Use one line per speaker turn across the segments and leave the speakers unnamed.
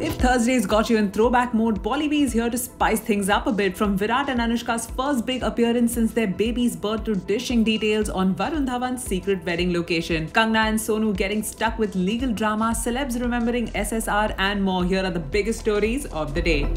If Thursday's got you in throwback mode, Bolly B is here to spice things up a bit. From Virat and Anushka's first big appearance since their baby's birth to dishing details on Varun Dhawan's secret wedding location, Kangna and Sonu getting stuck with legal drama, celebs remembering SSR and more. Here are the biggest stories of the day.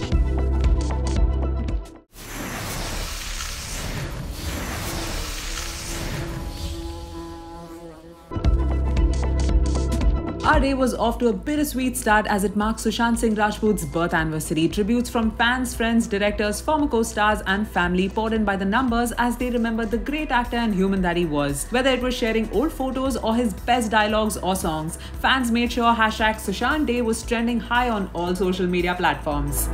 Our day was off to a bittersweet start as it marks Sushant Singh Rajput's birth anniversary. Tributes from fans, friends, directors, former co-stars and family poured in by the numbers as they remembered the great actor and human that he was. Whether it was sharing old photos or his best dialogues or songs, fans made sure #Sushant Day was trending high on all social media platforms.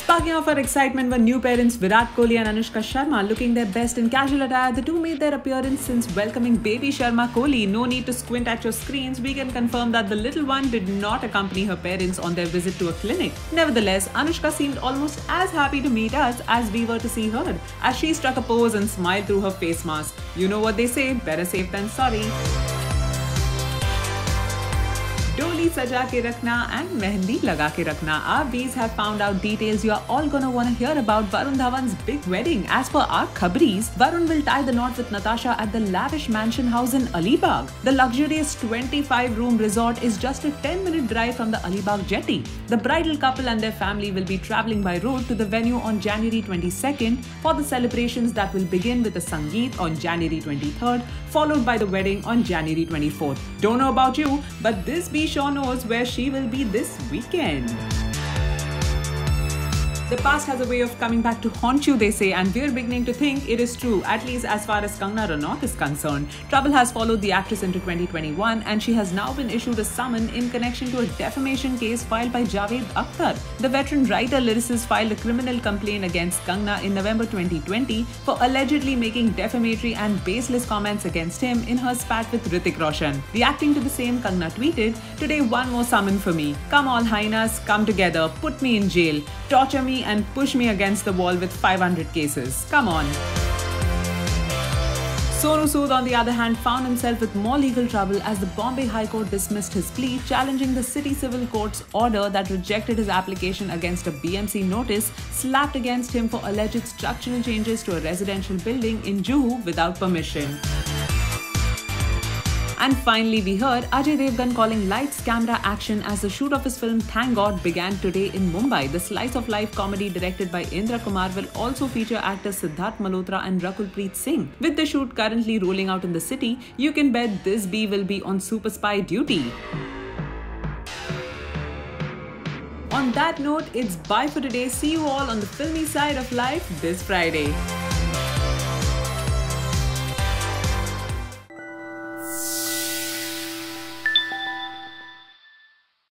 Sparking off our excitement were new parents Virat Kohli and Anushka Sharma looking their best in casual attire. The two made their appearance since welcoming baby Sharma Kohli. No need to squint at your screens. We can confirm that the little one did not accompany her parents on their visit to a clinic. Nevertheless, Anushka seemed almost as happy to meet us as we were to see her, as she struck a pose and smiled through her face mask. You know what they say, better safe than sorry. Doli saja ke rakhna and mehndi laga ke rakhna. Our bees have found out details you are all gonna wanna hear about Varun Dhawan's big wedding. As per our khabris, Varun will tie the knot with Natasha at the lavish mansion house in Alibag. The luxurious 25-room resort is just a 10-minute drive from the Alibag jetty. The bridal couple and their family will be travelling by road to the venue on January 22nd for the celebrations that will begin with a Sangeet on January 23rd, followed by the wedding on January 24th. Don't know about you, but this bee sure knows where she will be this weekend. The past has a way of coming back to haunt you, they say, and we're beginning to think it is true, at least as far as Kangna Ranaut is concerned. Trouble has followed the actress into 2021 and she has now been issued a summon in connection to a defamation case filed by Javed Akhtar. The veteran writer-lyricist filed a criminal complaint against Kangna in November 2020 for allegedly making defamatory and baseless comments against him in her spat with Hrithik Roshan. Reacting to the same, Kangna tweeted, "Today one more summon for me. Come all hyenas, come together, put me in jail, torture me and push me against the wall with 500 cases. Come on." Sonu Sood, on the other hand, found himself with more legal trouble as the Bombay High Court dismissed his plea, challenging the City Civil Court's order that rejected his application against a BMC notice slapped against him for alleged structural changes to a residential building in Juhu without permission. And finally, we heard Ajay Devgan calling lights, camera, action as the shoot of his film Thank God began today in Mumbai. The slice-of-life comedy directed by Indra Kumar will also feature actors Siddharth Malhotra and Rakul Preet Singh. With the shoot currently rolling out in the city, you can bet this bee will be on super spy duty. On that note, it's bye for today. See you all on the filmy side of life this Friday.